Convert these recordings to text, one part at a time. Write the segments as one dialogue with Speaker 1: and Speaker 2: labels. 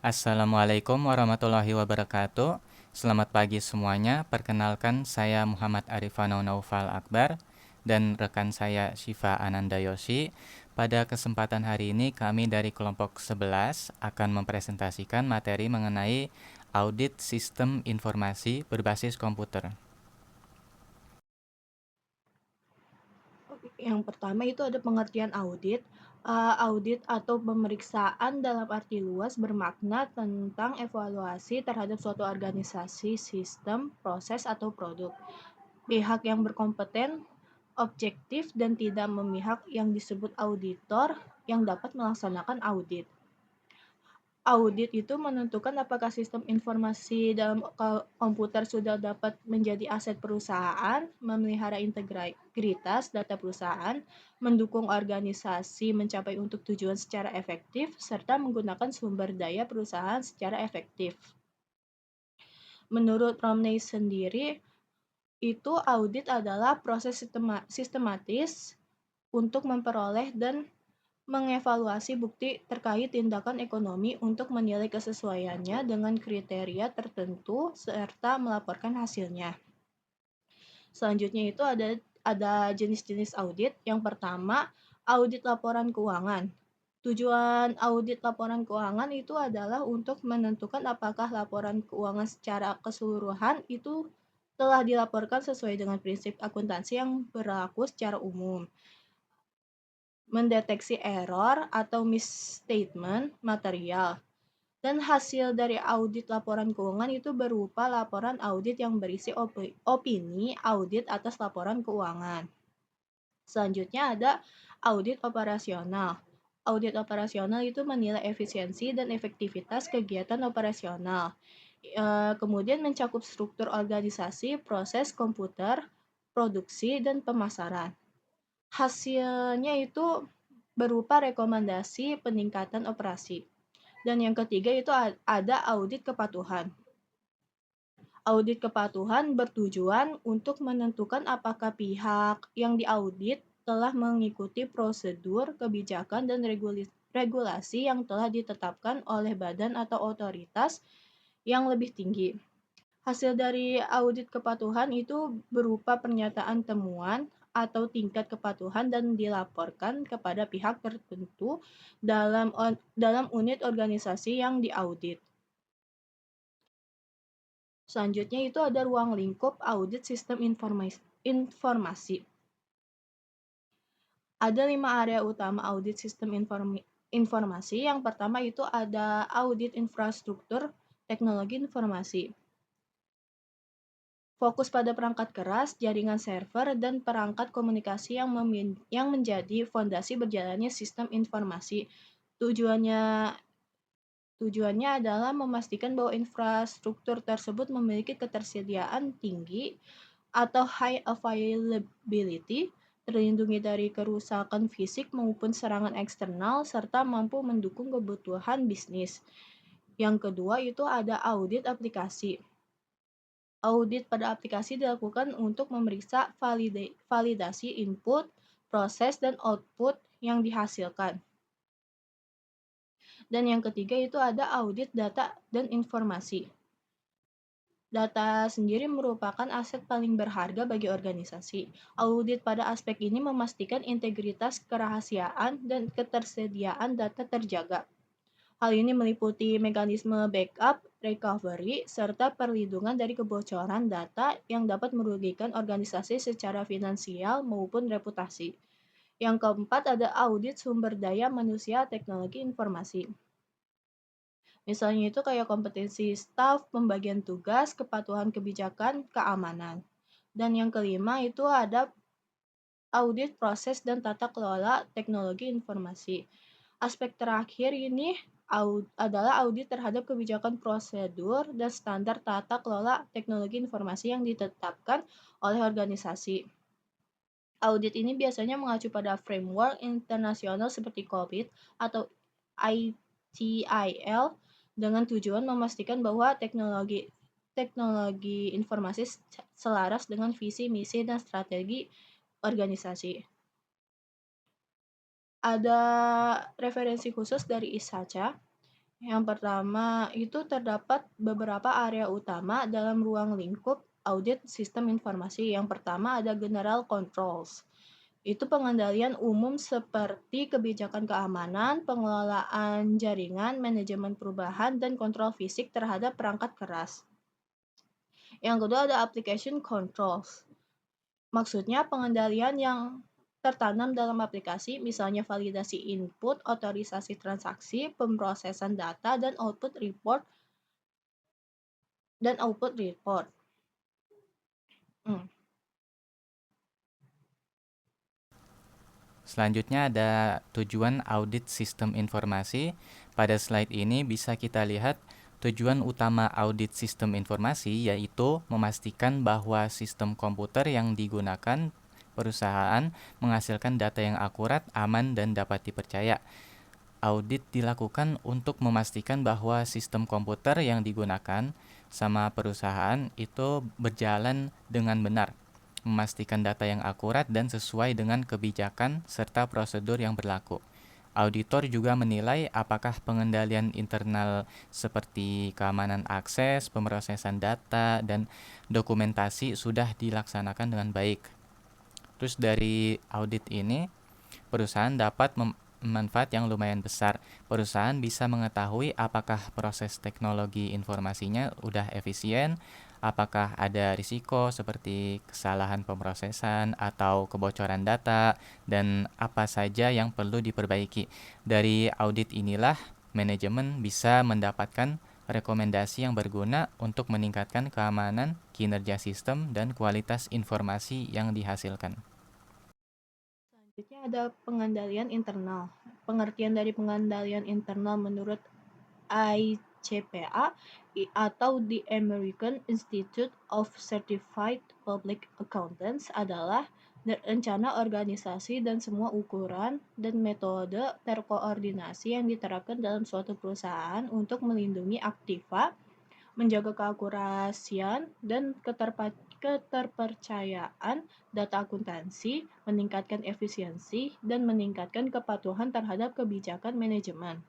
Speaker 1: Assalamualaikum warahmatullahi wabarakatuh. Selamat pagi semuanya. Perkenalkan, saya Muhammad Arifano Naufal Akbar dan rekan saya Syifa Ananda Yosi. Pada kesempatan hari ini kami dari kelompok 11 akan mempresentasikan materi mengenai audit sistem informasi berbasis komputer.
Speaker 2: Yang pertama itu ada pengertian audit. Audit atau pemeriksaan dalam arti luas bermakna tentang evaluasi terhadap suatu organisasi, sistem, proses, atau produk. Pihak yang berkompeten, objektif, dan tidak memihak yang disebut auditor yang dapat melaksanakan audit. Audit itu menentukan apakah sistem informasi dalam komputer sudah dapat menjadi aset perusahaan, memelihara integritas data perusahaan, mendukung organisasi mencapai untuk tujuan secara efektif, serta menggunakan sumber daya perusahaan secara efektif. Menurut Romney sendiri, itu audit adalah proses sistematis untuk memperoleh dan mengevaluasi bukti terkait tindakan ekonomi untuk menilai kesesuaiannya dengan kriteria tertentu serta melaporkan hasilnya. Selanjutnya itu ada jenis-jenis audit. Yang pertama, audit laporan keuangan. Tujuan audit laporan keuangan itu adalah untuk menentukan apakah laporan keuangan secara keseluruhan itu telah dilaporkan sesuai dengan prinsip akuntansi yang berlaku secara umum, mendeteksi error atau misstatement material. Dan hasil dari audit laporan keuangan itu berupa laporan audit yang berisi opini audit atas laporan keuangan. Selanjutnya ada audit operasional. Audit operasional itu menilai efisiensi dan efektivitas kegiatan operasional. Kemudian mencakup struktur organisasi, proses komputer, produksi, dan pemasaran. Hasilnya itu berupa rekomendasi peningkatan operasi. Dan yang ketiga itu ada audit kepatuhan. Audit kepatuhan bertujuan untuk menentukan apakah pihak yang diaudit telah mengikuti prosedur, kebijakan, dan regulasi yang telah ditetapkan oleh badan atau otoritas yang lebih tinggi. Hasil dari audit kepatuhan itu berupa pernyataan temuan atau tingkat kepatuhan dan dilaporkan kepada pihak tertentu dalam unit organisasi yang diaudit. Selanjutnya itu ada ruang lingkup audit sistem informasi. Ada 5 area utama audit sistem informasi. Yang pertama itu ada audit infrastruktur teknologi informasi. Fokus pada perangkat keras, jaringan server, dan perangkat komunikasi yang menjadi fondasi berjalannya sistem informasi. Tujuannya Tujuannya adalah memastikan bahwa infrastruktur tersebut memiliki ketersediaan tinggi atau high availability, terlindungi dari kerusakan fisik maupun serangan eksternal, serta mampu mendukung kebutuhan bisnis. Yang kedua itu ada audit aplikasi. Audit pada aplikasi dilakukan untuk memeriksa validasi input, proses, dan output yang dihasilkan. Dan yang ketiga itu ada audit data dan informasi. Data sendiri merupakan aset paling berharga bagi organisasi. Audit pada aspek ini memastikan integritas, kerahasiaan, dan ketersediaan data terjaga. Hal ini meliputi mekanisme backup, recovery, serta perlindungan dari kebocoran data yang dapat merugikan organisasi secara finansial maupun reputasi. Yang keempat ada audit sumber daya manusia teknologi informasi. Misalnya itu kayak kompetensi staf, pembagian tugas, kepatuhan kebijakan, keamanan. Dan yang kelima itu ada audit proses dan tata kelola teknologi informasi. Aspek terakhir ini adalah audit terhadap kebijakan prosedur dan standar tata kelola teknologi informasi yang ditetapkan oleh organisasi. Audit ini biasanya mengacu pada framework internasional seperti COVID atau ITIL dengan tujuan memastikan bahwa teknologi informasi selaras dengan visi, misi, dan strategi organisasi. Ada referensi khusus dari ISACA. Yang pertama, itu terdapat beberapa area utama dalam ruang lingkup audit sistem informasi. Yang pertama ada General Controls. Itu pengendalian umum seperti kebijakan keamanan, pengelolaan jaringan, manajemen perubahan, dan kontrol fisik terhadap perangkat keras. Yang kedua ada Application Controls. Maksudnya pengendalian yang tertanam dalam aplikasi, misalnya validasi input, otorisasi transaksi, pemrosesan data, dan output report. Hmm.
Speaker 1: Selanjutnya ada tujuan audit sistem informasi. Pada slide ini bisa kita lihat tujuan utama audit sistem informasi yaitu memastikan bahwa sistem komputer yang digunakan perusahaan menghasilkan data yang akurat, aman, dan dapat dipercaya. Audit dilakukan untuk memastikan bahwa sistem komputer yang digunakan sama perusahaan itu berjalan dengan benar, memastikan data yang akurat dan sesuai dengan kebijakan serta prosedur yang berlaku. Auditor juga menilai apakah pengendalian internal seperti keamanan akses, pemrosesan data, dan dokumentasi sudah dilaksanakan dengan baik. Terus dari audit ini, perusahaan dapat manfaat yang lumayan besar. Perusahaan bisa mengetahui apakah proses teknologi informasinya udah efisien, apakah ada risiko seperti kesalahan pemrosesan atau kebocoran data, dan apa saja yang perlu diperbaiki. Dari audit inilah, manajemen bisa mendapatkan rekomendasi yang berguna untuk meningkatkan keamanan, kinerja sistem, dan kualitas informasi yang dihasilkan.
Speaker 2: Selanjutnya ada pengendalian internal. Pengertian dari pengendalian internal menurut ICPA atau the American Institute of Certified Public Accountants adalah rencana organisasi dan semua ukuran dan metode terkoordinasi yang diterapkan dalam suatu perusahaan untuk melindungi aktiva, menjaga keakurasian dan keterpercayaan data akuntansi, meningkatkan efisiensi, dan meningkatkan kepatuhan terhadap kebijakan manajemen.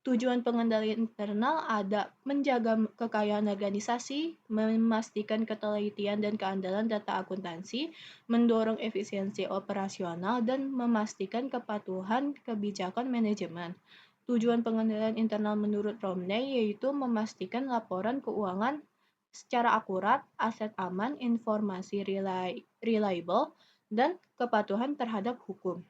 Speaker 2: Tujuan pengendalian internal ada menjaga kekayaan organisasi, memastikan ketelitian dan keandalan data akuntansi, mendorong efisiensi operasional, dan memastikan kepatuhan kebijakan manajemen. Tujuan pengendalian internal menurut Romney yaitu memastikan laporan keuangan secara akurat, aset aman, informasi reliable, dan kepatuhan terhadap hukum.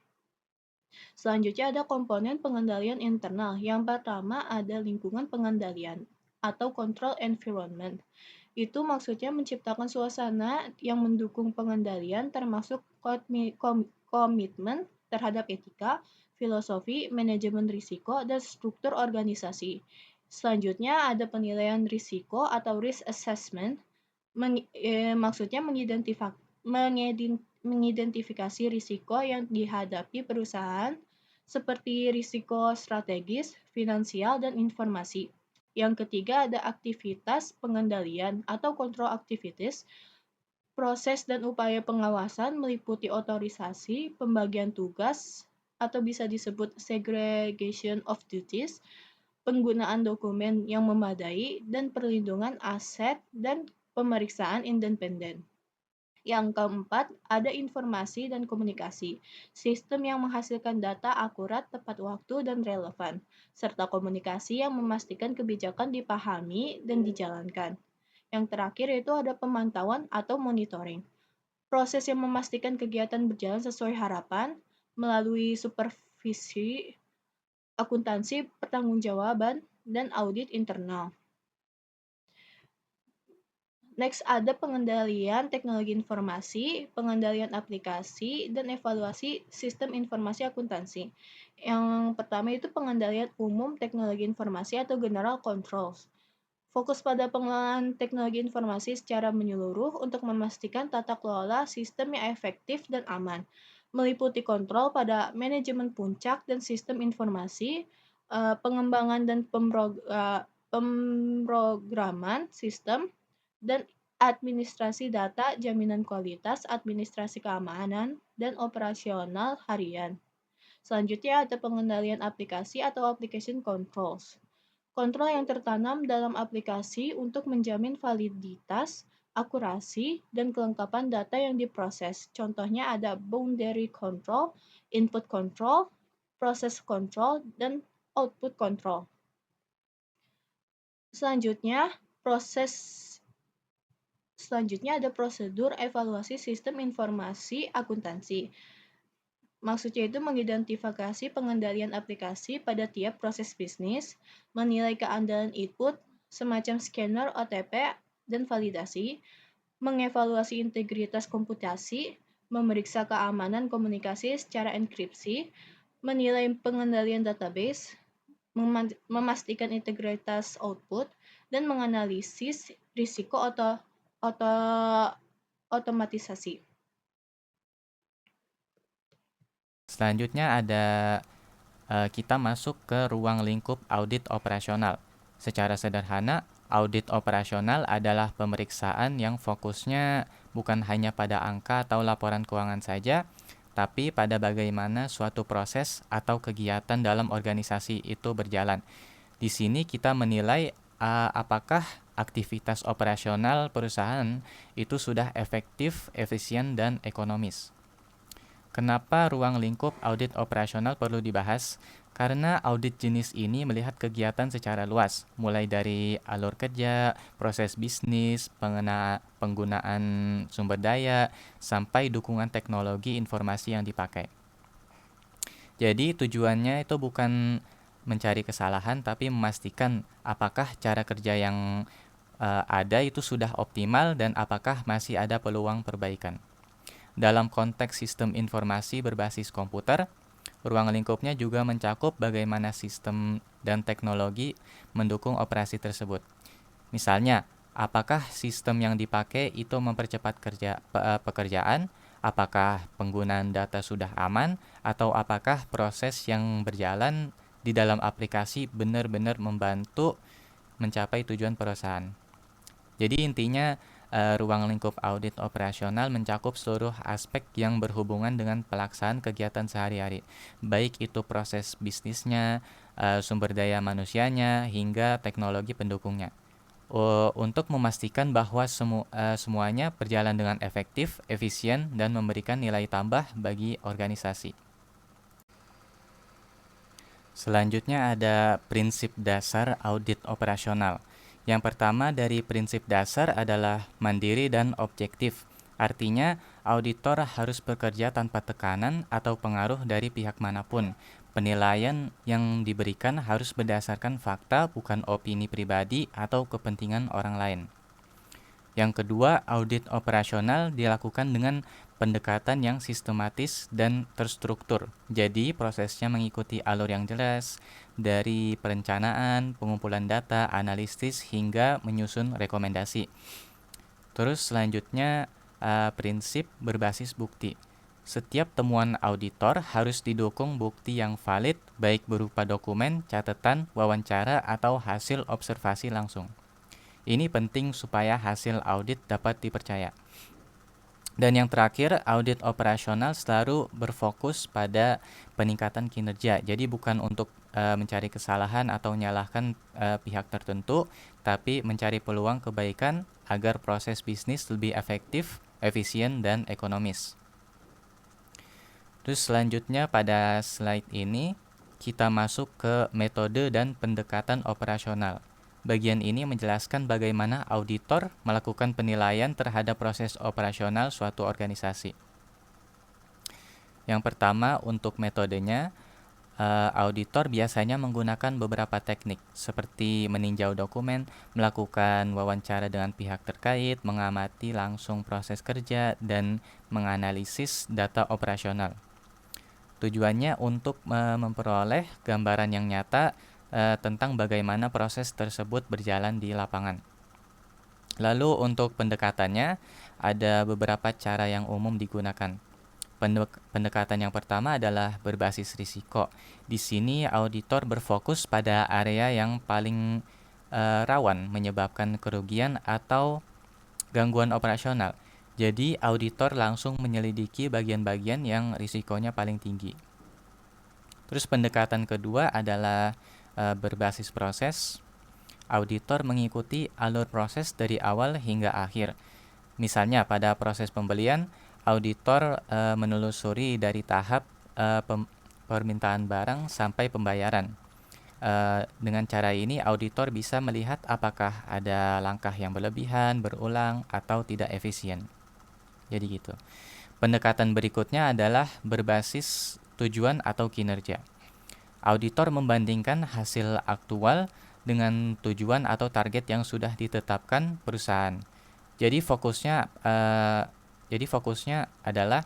Speaker 2: Selanjutnya ada komponen pengendalian internal. Yang pertama ada lingkungan pengendalian atau control environment. Itu maksudnya menciptakan suasana yang mendukung pengendalian termasuk komitmen terhadap etika, filosofi, manajemen risiko, dan struktur organisasi. Selanjutnya ada penilaian risiko atau risk assessment. Maksudnya mengidentifikasi risiko yang dihadapi perusahaan seperti risiko strategis, finansial, dan informasi. Yang ketiga ada aktivitas pengendalian atau control activities. Proses dan upaya pengawasan meliputi otorisasi, pembagian tugas, atau bisa disebut segregation of duties, penggunaan dokumen yang memadai, dan perlindungan aset dan pemeriksaan independen. Yang keempat, ada informasi dan komunikasi. Sistem yang menghasilkan data akurat, tepat waktu, dan relevan, serta komunikasi yang memastikan kebijakan dipahami dan dijalankan. Yang terakhir itu ada pemantauan atau monitoring. Proses yang memastikan kegiatan berjalan sesuai harapan melalui supervisi, akuntansi, pertanggungjawaban, dan audit internal. Next ada pengendalian teknologi informasi, pengendalian aplikasi, dan evaluasi sistem informasi akuntansi. Yang pertama itu pengendalian umum teknologi informasi atau general controls. Fokus pada pengelolaan teknologi informasi secara menyeluruh untuk memastikan tata kelola sistem yang efektif dan aman. Meliputi kontrol pada manajemen puncak dan sistem informasi, pengembangan dan pemrograman sistem, dan administrasi data, jaminan kualitas, administrasi keamanan, dan operasional harian. Selanjutnya ada pengendalian aplikasi atau application controls. Kontrol yang tertanam dalam aplikasi untuk menjamin validitas, akurasi, dan kelengkapan data yang diproses. Contohnya ada boundary control, input control, process control, dan output control. Selanjutnya, ada prosedur evaluasi sistem informasi akuntansi. Maksudnya itu mengidentifikasi pengendalian aplikasi pada tiap proses bisnis, menilai keandalan input, semacam scanner OTP dan validasi, mengevaluasi integritas komputasi, memeriksa keamanan komunikasi secara enkripsi, menilai pengendalian database, memastikan integritas output, dan menganalisis risiko otomatisasi.
Speaker 1: Selanjutnya ada kita masuk ke ruang lingkup audit operasional. Secara sederhana, audit operasional adalah pemeriksaan yang fokusnya bukan hanya pada angka atau laporan keuangan saja, tapi pada bagaimana suatu proses atau kegiatan dalam organisasi itu berjalan. Di sini kita menilai apakah aktivitas operasional perusahaan itu sudah efektif, efisien, dan ekonomis. Kenapa ruang lingkup audit operasional perlu dibahas? Karena audit jenis ini melihat kegiatan secara luas, mulai dari alur kerja, proses bisnis, penggunaan sumber daya, sampai dukungan teknologi informasi yang dipakai. Jadi tujuannya itu bukan mencari kesalahan, tapi memastikan apakah cara kerja yang ada itu sudah optimal dan apakah masih ada peluang perbaikan. Dalam konteks sistem informasi berbasis komputer, ruang lingkupnya juga mencakup bagaimana sistem dan teknologi mendukung operasi tersebut. Misalnya, apakah sistem yang dipakai itu mempercepat pekerjaan, apakah penggunaan data sudah aman, atau apakah proses yang berjalan di dalam aplikasi benar-benar membantu mencapai tujuan perusahaan. Jadi intinya ruang lingkup audit operasional mencakup seluruh aspek yang berhubungan dengan pelaksanaan kegiatan sehari-hari, baik itu proses bisnisnya, sumber daya manusianya, hingga teknologi pendukungnya. Untuk memastikan bahwa semuanya berjalan dengan efektif, efisien, dan memberikan nilai tambah bagi organisasi. Selanjutnya ada prinsip dasar audit operasional. Yang pertama dari prinsip dasar adalah mandiri dan objektif. Artinya, auditor harus bekerja tanpa tekanan atau pengaruh dari pihak manapun. Penilaian yang diberikan harus berdasarkan fakta, bukan opini pribadi atau kepentingan orang lain. Yang kedua, audit operasional dilakukan dengan pendekatan yang sistematis dan terstruktur. Jadi, prosesnya mengikuti alur yang jelas, dari perencanaan, pengumpulan data, analisis, hingga menyusun rekomendasi. Terus selanjutnya, prinsip berbasis bukti. Setiap temuan auditor harus didukung bukti yang valid, baik berupa dokumen, catatan, wawancara, atau hasil observasi langsung. Ini penting supaya hasil audit dapat dipercaya. Dan yang terakhir, audit operasional selalu berfokus pada peningkatan kinerja. Jadi bukan untuk mencari kesalahan atau menyalahkan pihak tertentu, tapi mencari peluang kebaikan agar proses bisnis lebih efektif, efisien, dan ekonomis. Terus selanjutnya pada slide ini, kita masuk ke metode dan pendekatan operasional. Bagian ini menjelaskan bagaimana auditor melakukan penilaian terhadap proses operasional suatu organisasi. Yang pertama, untuk metodenya, auditor biasanya menggunakan beberapa teknik seperti meninjau dokumen, melakukan wawancara dengan pihak terkait, mengamati langsung proses kerja, dan menganalisis data operasional. Tujuannya untuk memperoleh gambaran yang nyata tentang bagaimana proses tersebut berjalan di lapangan. Lalu untuk pendekatannya, ada beberapa cara yang umum digunakan. Pendekatan yang pertama adalah berbasis risiko. Di sini auditor berfokus pada area yang paling rawan menyebabkan kerugian atau gangguan operasional. Jadi auditor langsung menyelidiki bagian-bagian yang risikonya paling tinggi. Terus pendekatan kedua adalah berbasis proses. Auditor mengikuti alur proses dari awal hingga akhir. Misalnya pada proses pembelian, auditor menelusuri dari tahap permintaan barang sampai pembayaran. Dengan cara ini, auditor bisa melihat apakah ada langkah yang berlebihan, berulang, atau tidak efisien. Jadi gitu. Pendekatan berikutnya adalah berbasis tujuan atau kinerja. Auditor membandingkan hasil aktual dengan tujuan atau target yang sudah ditetapkan perusahaan. Jadi fokusnya adalah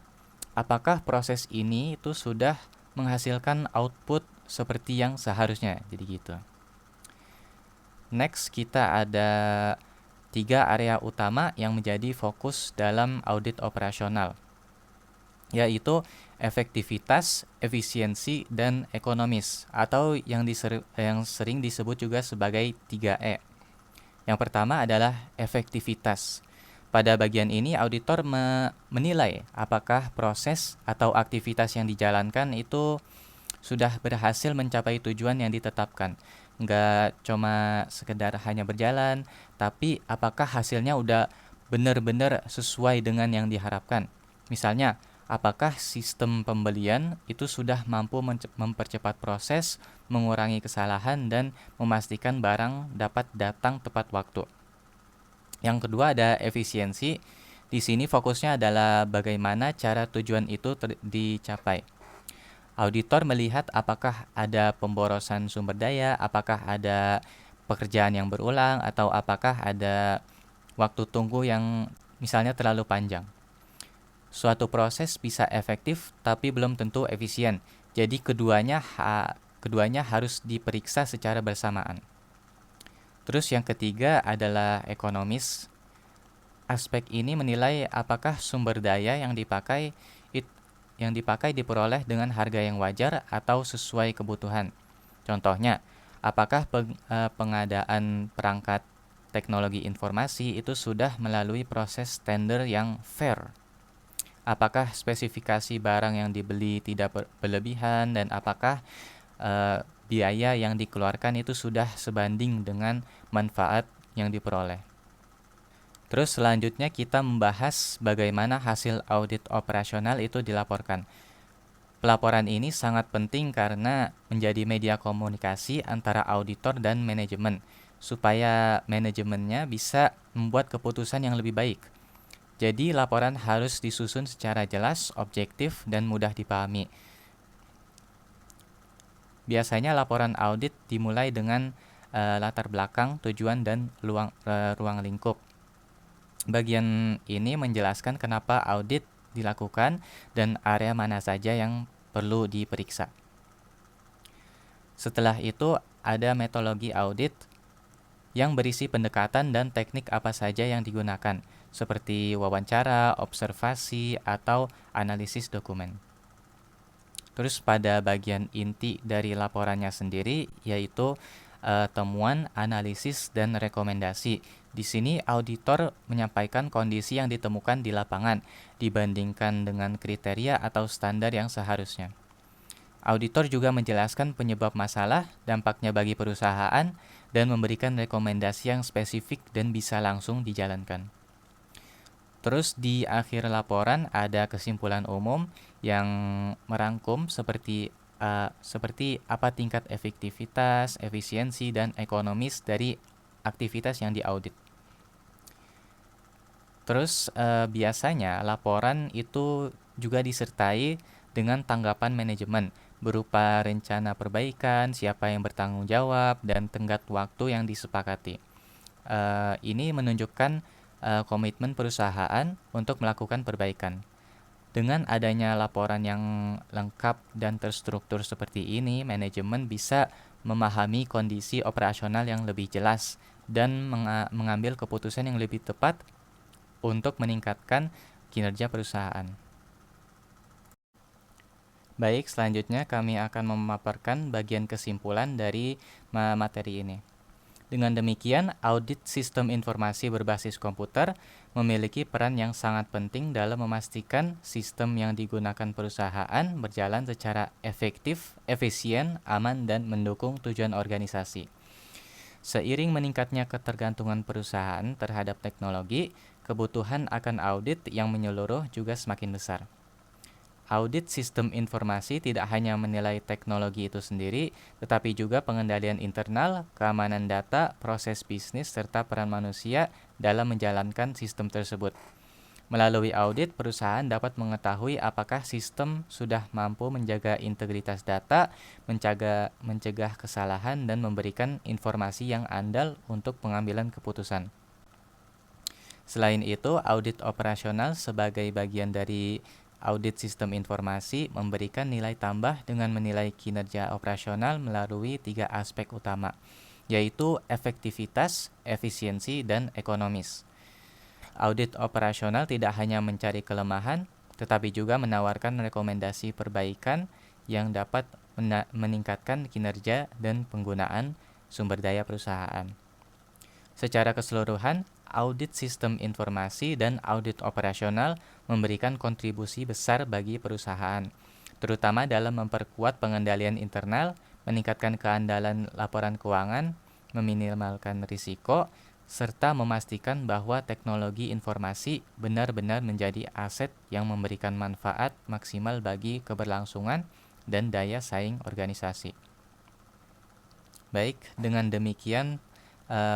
Speaker 1: apakah proses ini itu sudah menghasilkan output seperti yang seharusnya. Jadi gitu. Next, kita ada 3 area utama yang menjadi fokus dalam audit operasional, yaitu efektivitas, efisiensi, dan ekonomis, atau yang sering disebut juga sebagai 3E. Yang pertama adalah efektivitas. Pada bagian ini, auditor menilai apakah proses atau aktivitas yang dijalankan itu sudah berhasil mencapai tujuan yang ditetapkan. Nggak cuma sekedar hanya berjalan, tapi apakah hasilnya udah benar-benar sesuai dengan yang diharapkan. Misalnya, apakah sistem pembelian itu sudah mampu mempercepat proses, mengurangi kesalahan, dan memastikan barang dapat datang tepat waktu. Yang kedua ada efisiensi. Di sini fokusnya adalah bagaimana cara tujuan itu dicapai. Auditor melihat apakah ada pemborosan sumber daya, apakah ada pekerjaan yang berulang, atau apakah ada waktu tunggu yang misalnya terlalu panjang. Suatu proses bisa efektif tapi belum tentu efisien. Jadi keduanya harus diperiksa secara bersamaan. Terus yang ketiga adalah ekonomis. Aspek ini menilai apakah sumber daya yang dipakai diperoleh dengan harga yang wajar atau sesuai kebutuhan. Contohnya, apakah pengadaan perangkat teknologi informasi itu sudah melalui proses tender yang fair? Apakah spesifikasi barang yang dibeli tidak berlebihan, dan apakah biaya yang dikeluarkan itu sudah sebanding dengan manfaat yang diperoleh. Terus selanjutnya kita membahas bagaimana hasil audit operasional itu dilaporkan. Pelaporan ini sangat penting karena menjadi media komunikasi antara auditor dan manajemen, supaya manajemennya bisa membuat keputusan yang lebih baik. Jadi laporan harus disusun secara jelas, objektif, dan mudah dipahami. Biasanya laporan audit dimulai dengan latar belakang, tujuan, dan ruang lingkup. Bagian ini menjelaskan kenapa audit dilakukan dan area mana saja yang perlu diperiksa. Setelah itu ada metodologi audit yang berisi pendekatan dan teknik apa saja yang digunakan, seperti wawancara, observasi, atau analisis dokumen. Terus pada bagian inti dari laporannya sendiri yaitu temuan, analisis, dan rekomendasi. Di sini auditor menyampaikan kondisi yang ditemukan di lapangan dibandingkan dengan kriteria atau standar yang seharusnya. Auditor juga menjelaskan penyebab masalah, dampaknya bagi perusahaan, dan memberikan rekomendasi yang spesifik dan bisa langsung dijalankan. Terus di akhir laporan ada kesimpulan umum yang merangkum seperti apa tingkat efektivitas, efisiensi, dan ekonomis dari aktivitas yang diaudit. Terus biasanya laporan itu juga disertai dengan tanggapan manajemen berupa rencana perbaikan, siapa yang bertanggung jawab, dan tenggat waktu yang disepakati. Ini menunjukkan komitmen perusahaan untuk melakukan perbaikan. Dengan adanya laporan yang lengkap dan terstruktur seperti ini, manajemen bisa memahami kondisi operasional yang lebih jelas dan mengambil keputusan yang lebih tepat untuk meningkatkan kinerja perusahaan. Baik, selanjutnya kami akan memaparkan bagian kesimpulan dari materi ini. Dengan demikian, audit sistem informasi berbasis komputer memiliki peran yang sangat penting dalam memastikan sistem yang digunakan perusahaan berjalan secara efektif, efisien, aman, dan mendukung tujuan organisasi. Seiring meningkatnya ketergantungan perusahaan terhadap teknologi, kebutuhan akan audit yang menyeluruh juga semakin besar. Audit sistem informasi tidak hanya menilai teknologi itu sendiri, tetapi juga pengendalian internal, keamanan data, proses bisnis, serta peran manusia dalam menjalankan sistem tersebut. Melalui audit, perusahaan dapat mengetahui apakah sistem sudah mampu menjaga integritas data, mencegah kesalahan, dan memberikan informasi yang andal untuk pengambilan keputusan. Selain itu, audit operasional sebagai bagian dari audit sistem informasi memberikan nilai tambah dengan menilai kinerja operasional melalui 3 aspek utama, yaitu efektivitas, efisiensi, dan ekonomis. Audit operasional tidak hanya mencari kelemahan, tetapi juga menawarkan rekomendasi perbaikan yang dapat meningkatkan kinerja dan penggunaan sumber daya perusahaan. Secara keseluruhan, audit sistem informasi dan audit operasional memberikan kontribusi besar bagi perusahaan, terutama dalam memperkuat pengendalian internal, meningkatkan keandalan laporan keuangan, meminimalkan risiko, serta memastikan bahwa teknologi informasi benar-benar menjadi aset yang memberikan manfaat maksimal bagi keberlangsungan dan daya saing organisasi. Baik, dengan demikian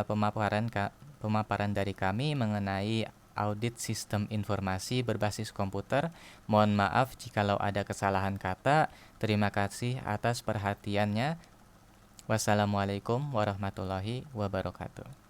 Speaker 1: pemaparan dari kami mengenai audit sistem informasi berbasis komputer. Mohon maaf jikalau ada kesalahan kata. Terima kasih atas perhatiannya. Wassalamualaikum warahmatullahi wabarakatuh.